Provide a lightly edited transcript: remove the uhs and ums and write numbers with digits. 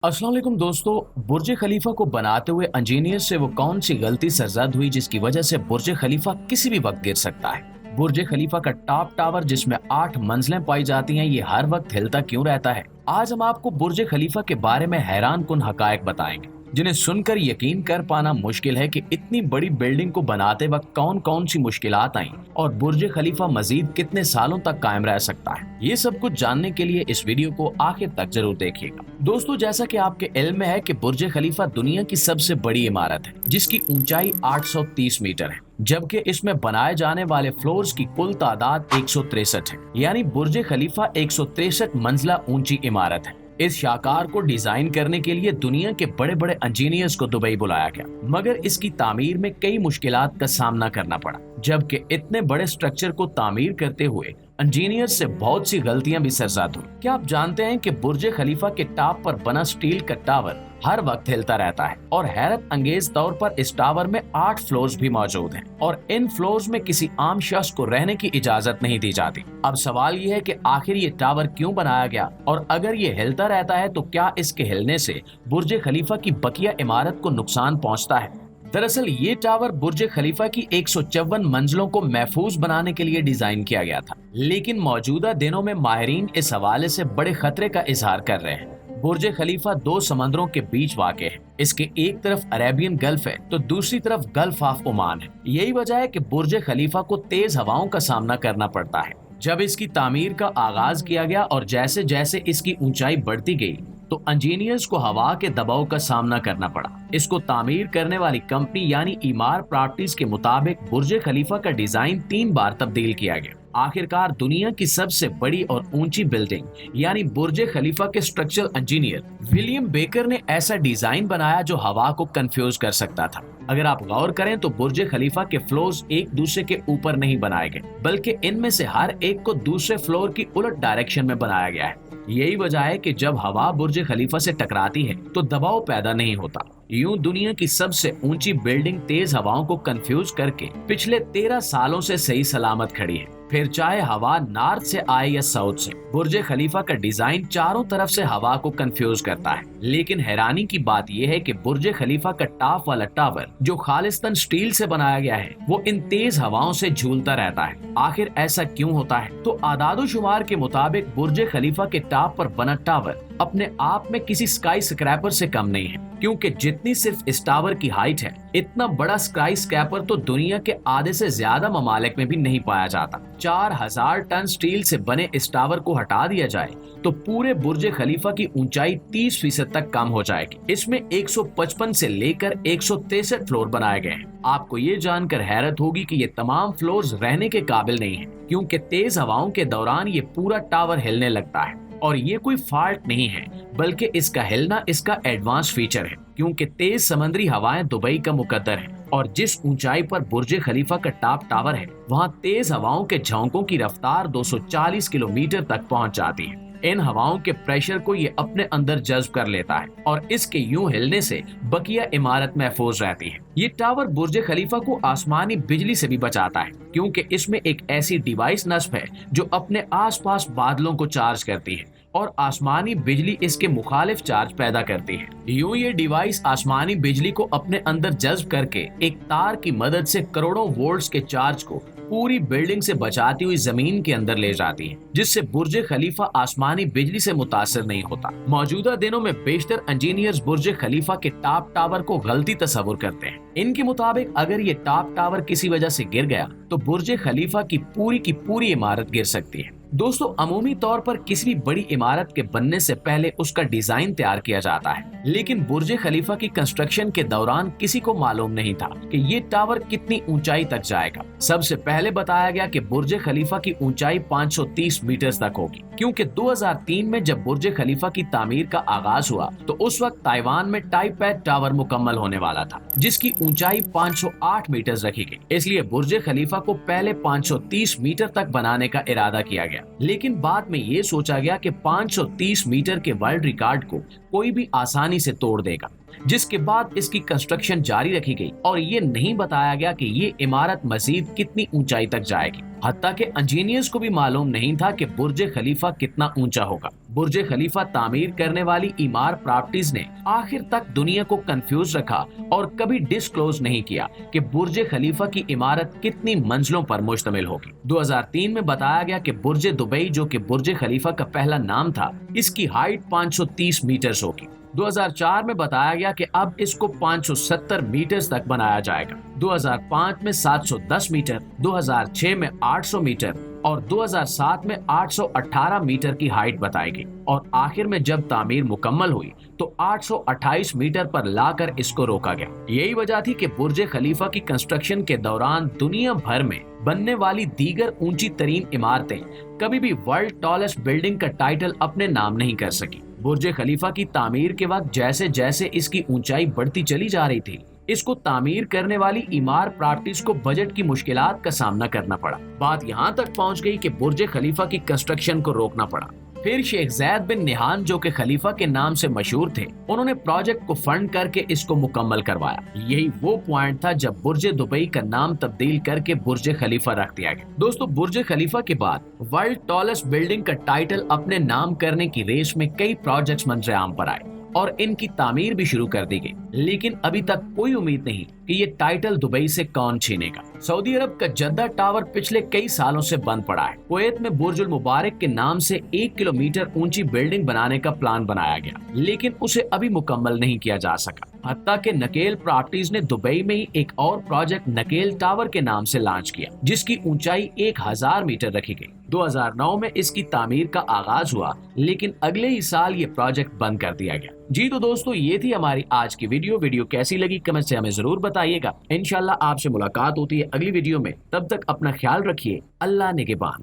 अस्सलाम वालेकुम दोस्तों। बुर्ज खलीफा को बनाते हुए इंजीनियर से वो कौन सी गलती सरजद हुई जिसकी वजह से बुर्ज खलीफा किसी भी वक्त गिर सकता है। बुर्ज खलीफा का टॉप टावर जिसमें 8 मंजिलें पाई जाती हैं, ये हर वक्त हिलता क्यों रहता है? आज हम आपको बुर्ज खलीफा के बारे में हैरान कुन हकायक बताएंगे जिन्हें सुनकर यकीन कर पाना मुश्किल है कि इतनी बड़ी बिल्डिंग को बनाते वक्त कौन कौन सी मुश्किलात आई और बुर्ज खलीफा मजीद कितने सालों तक कायम रह सकता है। ये सब कुछ जानने के लिए इस वीडियो को आखिर तक जरूर देखिएगा। दोस्तों, जैसा कि आपके इल्म में है कि बुर्ज खलीफा दुनिया की सबसे बड़ी इमारत है जिसकी ऊंचाई 830 मीटर है, जबकि इसमें बनाए जाने वाले फ्लोर्स की कुल तादाद 163 है। यानी बुर्ज खलीफा 163 मंजिला ऊंची इमारत है। इस शाकार को डिजाइन करने के लिए दुनिया के बड़े बड़े इंजीनियर्स को दुबई बुलाया गया, मगर इसकी तामीर में कई मुश्किलात का सामना करना पड़ा। जबकि इतने बड़े स्ट्रक्चर को तामीर करते हुए इंजीनियर से बहुत सी गलतियां भी सरजद हुई। क्या आप जानते हैं कि बुर्ज खलीफा के टॉप पर बना स्टील का टावर हर वक्त हिलता रहता है और हैरत अंगेज तौर पर इस टावर में 8 फ्लोर्स भी मौजूद हैं और इन फ्लोर्स में किसी आम शख्स को रहने की इजाजत नहीं दी जाती। अब सवाल ये है कि आखिर ये टावर क्यों बनाया गया और अगर ये हिलता रहता है तो क्या इसके हिलने से बुर्ज खलीफा की बकिया इमारत को नुकसान पहुंचता है? दरअसल ये टावर बुर्ज खलीफा की 154 मंजिलों को महफूज बनाने के लिए डिजाइन किया गया था, लेकिन मौजूदा दिनों में माहिरीन इस हवाले से बड़े खतरे का इजहार कर रहे हैं। बुर्ज खलीफा 2 समंदरों के बीच वाक़ है। इसके एक तरफ अरेबियन गल्फ है तो दूसरी तरफ गल्फ ऑफ ओमान है। यही वजह है कि बुर्ज खलीफा को तेज हवाओं का सामना करना पड़ता है। जब इसकी तामीर का आगाज किया गया और जैसे जैसे इसकी ऊंचाई बढ़ती गई तो इंजीनियर्स को हवा के दबाव का सामना करना पड़ा। इसको तामीर करने वाली कंपनी यानी ईमार प्रॉपर्टीज के मुताबिक बुर्ज खलीफा का डिजाइन 3 बार तब्दील किया गया। आखिरकार दुनिया की सबसे बड़ी और ऊंची बिल्डिंग यानी बुर्ज खलीफा के स्ट्रक्चरल इंजीनियर विलियम बेकर ने ऐसा डिजाइन बनाया जो हवा को कंफ्यूज कर सकता था। अगर आप गौर करें तो बुर्ज खलीफा के फ्लोर्स एक दूसरे के ऊपर नहीं बनाए गए, बल्कि इनमें से हर एक को दूसरे फ्लोर की उलट डायरेक्शन में बनाया गया है। यही वजह है कि जब हवा बुर्ज खलीफा से टकराती है तो दबाव पैदा नहीं होता। यूं दुनिया की सबसे ऊंची बिल्डिंग तेज हवाओं को कंफ्यूज करके पिछले 13 सालों से सही सलामत खड़ी है। फिर चाहे हवा नॉर्थ से आए या साउथ से, बुर्ज खलीफा का डिजाइन चारों तरफ से हवा को कंफ्यूज करता है। लेकिन हैरानी की बात यह है कि बुर्ज खलीफा का टॉप वाला टावर जो खालिस्तान स्टील से बनाया गया है वो इन तेज हवाओं से झूलता रहता है। आखिर ऐसा क्यों होता है? तो आदादोशुमार के मुताबिक बुर्ज खलीफा के टॉप पर बना टावर अपने आप में किसी स्काई स्क्रैपर से कम नहीं है, क्योंकि जितनी सिर्फ इस टावर की हाइट है इतना बड़ा स्काई स्क्रैपर तो दुनिया के आधे से ज्यादा ममालिक में भी नहीं पाया जाता। 4000 टन स्टील से बने इस टावर को हटा दिया जाए तो पूरे बुर्ज खलीफा की ऊंचाई 30% तक कम हो जाएगी। इसमें 155 से लेकर 163 फ्लोर बनाए गए हैं। आपको ये जानकर हैरत होगी कि ये तमाम फ्लोर्स रहने के काबिल नहीं है, क्योंकि तेज हवाओं के दौरान ये पूरा टावर हिलने लगता है। और ये कोई फॉल्ट नहीं है, बल्कि इसका हिलना इसका एडवांस फीचर है, क्योंकि तेज समुद्री हवाएं दुबई का मुकद्दर है और जिस ऊंचाई पर बुर्ज खलीफा का टॉप टावर है वहां तेज हवाओं के झोंकों की रफ्तार 240 किलोमीटर तक पहुंच जाती है। इन हवाओं के प्रेशर को ये अपने अंदर जज्ब कर लेता है और इसके यूं हिलने से बकिया इमारत महफूज रहती है। ये टावर बुर्ज खलीफा को आसमानी बिजली से भी बचाता है, क्योंकि इसमें एक ऐसी डिवाइस नस्ब है जो अपने आसपास बादलों को चार्ज करती है और आसमानी बिजली इसके मुखालिफ चार्ज पैदा करती है। यूं ये डिवाइस आसमानी बिजली को अपने अंदर जज्ब करके एक तार की मदद से करोड़ों वोल्ट्स के चार्ज को पूरी बिल्डिंग से बचाती हुई जमीन के अंदर ले जाती है, जिससे बुर्ज खलीफा आसमानी बिजली से मुतासिर नहीं होता। मौजूदा दिनों में बेशतर इंजीनियर्स बुर्ज खलीफा के टॉप टावर को गलती तस्वुर करते हैं। इनके मुताबिक अगर ये टॉप टावर किसी वजह से गिर गया तो बुर्ज खलीफा की पूरी इमारत गिर सकती है। दोस्तों, अमूमी तौर पर किसी भी बड़ी इमारत के बनने से पहले उसका डिजाइन तैयार किया जाता है, लेकिन बुर्ज खलीफा की कंस्ट्रक्शन के दौरान किसी को मालूम नहीं था कि ये टावर कितनी ऊंचाई तक जाएगा। सबसे पहले बताया गया कि बुर्ज खलीफा की ऊंचाई 530 मीटर तक होगी, क्योंकि 2003 में जब बुर्ज खलीफा की तामीर का आगाज हुआ तो उस वक्त ताइवान में टाइपैड टावर मुकम्मल होने वाला था, जिसकी ऊंचाई 508 मीटर रखी गई। इसलिए बुर्ज खलीफा को पहले 530 मीटर तक बनाने का इरादा किया गया, लेकिन बाद में ये सोचा गया कि 530 मीटर के वर्ल्ड रिकॉर्ड को कोई भी आसानी से तोड़ देगा, जिसके बाद इसकी कंस्ट्रक्शन जारी रखी गई और ये नहीं बताया गया कि ये इमारत मजीद कितनी ऊंचाई तक जाएगी। हत्ता के इंजीनियर्स को भी मालूम नहीं था कि बुर्ज खलीफा कितना ऊंचा होगा। برج खलीफा तामीर करने वाली इमार प्रॉपर्टीज ने आखिर तक दुनिया को कंफ्यूज रखा और कभी डिस्क्लोज नहीं किया कि बुर्ज खलीफा की इमारत कितनी मंजिलों पर मुश्तमिल होगी। 2003 में बताया गया कि बुर्ज दुबई, जो कि बुर्ज खलीफा का पहला नाम था, इसकी हाइट 530 मीटर होगी। 2004 में बताया गया कि अब इसको 570 मीटर तक बनाया जाएगा। 2005 में 710 मीटर, 2006 में 800 मीटर और 2007 में 818 मीटर की हाइट बताई गई और आखिर में जब तामीर मुकम्मल हुई तो 828 मीटर पर लाकर इसको रोका गया। यही वजह थी कि बुर्ज खलीफा की कंस्ट्रक्शन के दौरान दुनिया भर में बनने वाली दीगर ऊंची तरीन इमारतें कभी भी वर्ल्ड टॉलेस्ट बिल्डिंग का टाइटल अपने नाम नहीं कर सकी। बुर्ज खलीफा की तामीर के वक्त जैसे जैसे इसकी ऊंचाई बढ़ती चली जा रही थी, इसको तामीर करने वाली इमार प्रॉपर्टीज को बजट की मुश्किलात का सामना करना पड़ा। बात यहाँ तक पहुँच गई कि बुर्ज खलीफा की कंस्ट्रक्शन को रोकना पड़ा। फिर शेख ज़ैद बिन निहान, जो कि खलीफा के नाम से मशहूर थे, उन्होंने प्रोजेक्ट को फंड करके इसको मुकम्मल करवाया। यही वो पॉइंट था जब बुर्ज दुबई का नाम तब्दील करके बुर्ज खलीफा रख दिया गया। दोस्तों, बुर्ज खलीफा के बाद वर्ल्ड टॉलेस्ट बिल्डिंग का टाइटल अपने नाम करने की रेस में कई प्रोजेक्ट्स मंजर-ए-आम पर आए और इनकी तामीर भी शुरू कर दी गई, लेकिन अभी तक कोई उम्मीद नहीं कि ये टाइटल दुबई से कौन छीनेगा। सऊदी अरब का जद्दा टावर पिछले कई सालों से बंद पड़ा है। कुवैत में बुर्जुल मुबारक के नाम से 1 किलोमीटर ऊंची बिल्डिंग बनाने का प्लान बनाया गया, लेकिन उसे अभी मुकम्मल नहीं किया जा सका। हत्ता के नकेल प्रॉपर्टीज ने दुबई में ही एक और प्रोजेक्ट नकेल टावर के नाम से लॉन्च किया, जिसकी ऊंचाई 1000 मीटर रखी गई। 2009 में इसकी तामीर का आगाज हुआ, लेकिन अगले ही साल ये प्रोजेक्ट बंद कर दिया गया। जी तो दोस्तों, ये थी हमारी आज की वीडियो कैसी लगी कमेंट से हमें जरूर बताइएगा। इंशाल्लाह आपसे मुलाकात होती है अगली वीडियो में। तब तक अपना ख्याल रखिए। अल्लाह निगहबान।